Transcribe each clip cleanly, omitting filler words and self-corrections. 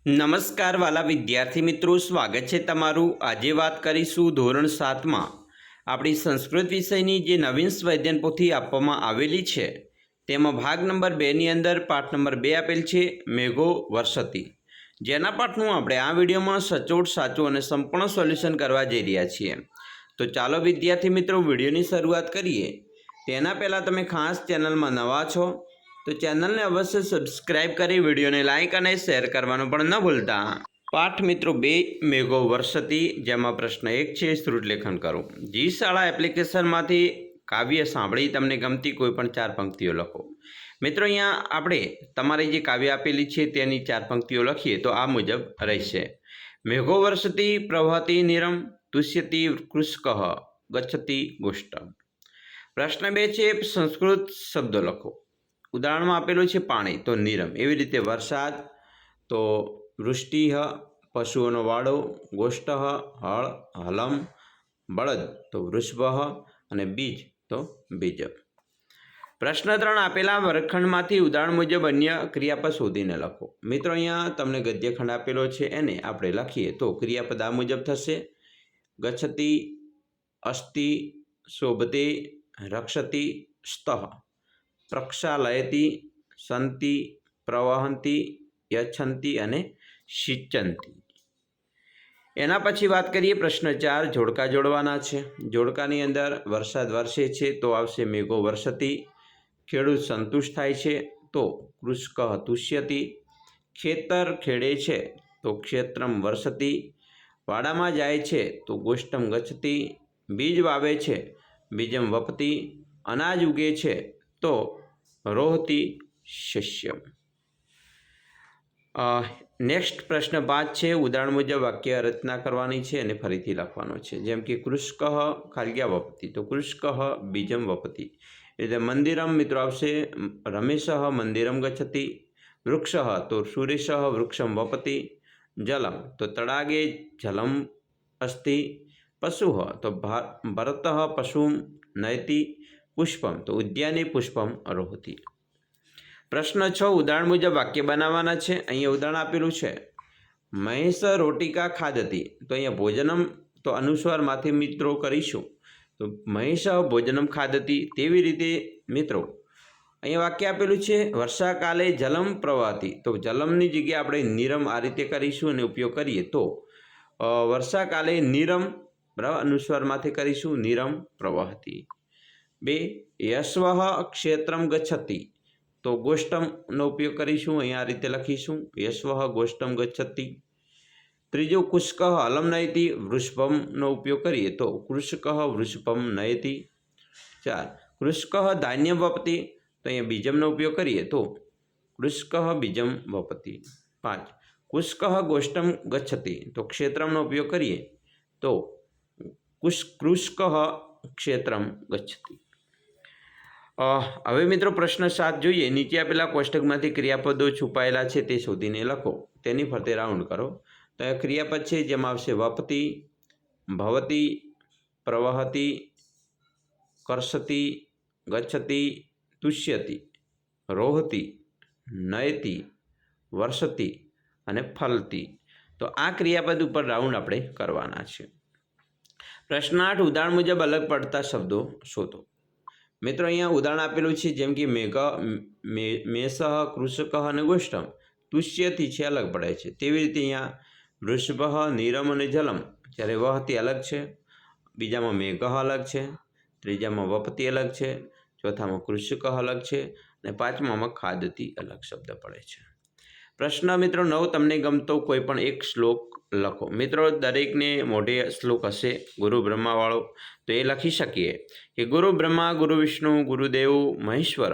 નમસ્કાર વાલા વિદ્યાર્થી મિત્રો, સ્વાગત છે તમારું। આજે વાત કરીશું ધોરણ 7માં આપણી સંસ્કૃત વિષયની જે નવીન સ્વાધ્યાયન પોથી આપવામાં આવેલી છે તેમાં ભાગ નંબર 2ની અંદર પાઠ નંબર 2 આપેલ છે મેઘો વર્ષતિ, જેના પાઠનું આપણે આ વિડીયોમાં સચોટ, સાચું અને સંપૂર્ણ સોલ્યુશન કરવા જઈ રહ્યા છીએ। તો ચાલો વિદ્યાર્થી મિત્રો વિડીયોની શરૂઆત કરીએ। તેના પહેલાં તમે ખાસ ચેનલમાં નવા છો તો ચેનલને અવશ્ય સબસ્ક્રાઇબ કરી વિડીયોને લાઇક અને શેર કરવાનું પણ ન ભૂલતા। પાઠ મિત્રો 2 મેઘો વર્ષતિ, જેમાં પ્રશ્ન 1 છે શ્રુતલેખન કરો। જી શાળા એપ્લિકેશનમાંથી કાવ્ય સાંભળી તમને ગમતી કોઈ પણ 4 પંક્તિઓ લખો। મિત્રો અહીંયા આપણે તમારી જે કાવ્ય આપેલી છે તેની 4 પંક્તિઓ લખીએ તો આ મુજબ રહેશે। મેઘો વર્ષતિ પ્રવહતિ નિરમ તુષ્યતિ કૃષ્કઃ ગચ્છતિ ગોષ્ઠમ। પ્રશ્ન 2 છે સંસ્કૃત શબ્દો લખો। ઉદાહરણમાં આપેલું છે પાણી તો નિરમ, એવી રીતે વરસાદ તો વૃષ્ટિ, પશુઓનો વાડો ગોષ્ઠ, હળ હલમ, બળદ તો વૃષભ અને બીજ તો બીજ। પ્રશ્ન 3 આપેલા વર્ગખંડમાંથી ઉદાહરણ મુજબ અન્ય ક્રિયાપદ શોધીને લખો। મિત્રો અહીંયા તમને ગદ્યખંડ આપેલો છે એને આપણે લખીએ તો ક્રિયાપદ આ મુજબ થશે: ગચ્છતિ, અસ્તિ, શોભતે, રક્ષતિ, સ્તઃ, પ્રક્ષાલયતિ, સંતિ, પ્રવહંતિ, યચ્છન્તિ અને સિંચન્તિ। એના પછી વાત કરીએ પ્રશ્ન 4, જોડકા જોડવાના છે। જોડકાની અંદર વરસાદ વરસે છે તો આવશે મેઘો વર્ષતિ, ખેડૂત સંતુષ્ટ થાય છે તો કૃષ્કઃ તુષ્યતિ, ખેતર ખેડે છે તો ક્ષેત્રમ વર્ષતિ, વાડામાં જાય છે તો ગોષ્ઠમ ગચ્છતિ, બીજ વાવે છે બીજમ વપતિ, અનાજ ઉગે છે તો રોહતિ શસ્યમ। નેક્સ્ટ પ્રશ્ન 5 છે, ઉદાહરણ મુજબ વાક્ય રચના કરવાની છે અને ફરીથી લખવાનો છે। જેમ કે કૃષ્કઃ ખાલિયા વપતિ તો કૃષ્કઃ બીજમ વપતિ, એટલે મંદિરમ મિત્રો આવશે રમેશઃ મંદિરમ ગચ્છતિ, વૃક્ષઃ તો સુરેશઃ વૃક્ષમ વપતિ, જલમ તો તડાગે જલમ અસ્તિ, પશુઃ તો ભરતઃ પશુમ નયતિ, પુષ્પમ તો ઉદ્યાને પુષ્પમ રોહતિ। પ્રશ્ન 6 ઉદાહરણ મુજબ વાક્ય બનાવવાના છે। અહીંયા ઉદાહરણ આપેલું છે મહેશ રોટિકા ખાદતી, તો અહીંયા ભોજનમ તો અનુસ્વારમાંથી મિત્રો કરીશું તો મહેશ ભોજનમ ખાદતી। તેવી રીતે મિત્રો અહીંયા વાક્ય આપેલું છે વર્ષાકાલે જલમ પ્રવહતિ, તો જલમની જગ્યાએ આપણે નિરમ આ રીતે કરીશું અને ઉપયોગ કરીએ તો વર્ષાકાલે નિરમ અનુસ્વારમાંથી કરીશું નિરમ પ્રવહતિ। 2 યશ્વઃ ક્ષેત્રમ ગચ્છતિ, તો ગોષ્ઠમનો ઉપયોગ કરીશું, અહીંયા આ રીતે લખીશું યશ્વઃ ગોષ્ઠમ ગચ્છતિ। 3 કૃષ્કઃ હલમ નયતિ, વૃષભમનો ઉપયોગ કરીએ તો કૃષ્કઃ વૃષભમ નયતિ। 4 કૃષ્કઃ ધાન્યમ વપતિ, તો અહીંયા બીજમનો ઉપયોગ કરીએ તો કૃષ્કઃ બીજમ વપતિ। 5 કૃષ્કઃ ગોષ્ઠમ ગચ્છતિ, તો ક્ષેત્રમનો ઉપયોગ કરીએ તો કૃષ્કઃ ક્ષેત્રમ ગચ્છતિ। હવે મિત્રો પ્રશ્ન 7 જોઈએ। નીચે આપેલા કોષ્ટકમાંથી ક્રિયાપદો છુપાયેલા છે તે શોધીને લખો, તેની ફરતે રાઉન્ડ કરો। તો આ ક્રિયાપદ છે જેમાં આવશે વપતિ, ભવતિ, પ્રવહતિ, કર્ષતિ, ગચ્છતિ, તુષ્યતિ, રોહતિ, નયતિ, વર્ષતિ અને ફલતિ। તો આ ક્રિયાપદ ઉપર રાઉન્ડ આપણે કરવાના છે। પ્રશ્ન 8 ઉદાહરણ મુજબ અલગ પડતા શબ્દો શોધો। મિત્રો અહીંયા ઉદાહરણ આપેલું છે જેમ કે મેષઃ, કૃષકઃ અને ગોષ્ઠમ તુષ્યથી છે અલગ પડે છે, તેવી રીતે અહીંયા વૃષભઃ, નિરમ અને જલમ જ્યારે વહતી અલગ છે, બીજામાં મેઘઃ અલગ છે, ત્રીજામાં વપતિ અલગ છે, ચોથામાં કૃષકઃ અલગ છે અને પાંચમામાં ખાદતી અલગ શબ્દ પડે છે। પ્રશ્ન મિત્રો 9 તમને ગમતો કોઈ પણ એક શ્લોક લખો। મિત્રો દરેકને મોઢે શ્લોક હશે ગુરુ બ્રહ્માવાળો, તો એ લખી શકીએ કે ગુરુ બ્રહ્મા ગુરુ વિષ્ણુ ગુરુદેવ મહેશ્વર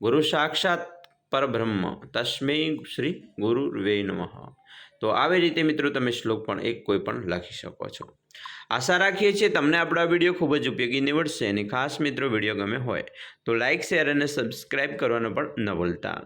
ગુરુ સાક્ષાત પરબ્રહ્મ તસ્મૈ શ્રી ગુરુર્વે નમઃ। તો આવી રીતે મિત્રો તમે શ્લોક પણ એક કોઈ પણ લખી શકો છો। આશા રાખીએ છીએ તમને આપણો આ વિડીયો ખૂબ જ ઉપયોગી નીવડશે અને ખાસ મિત્રો વિડીયો ગમે હોય તો લાઇક, શેર અને સબસ્ક્રાઈબ કરવાનું પણ ન ભૂલતા।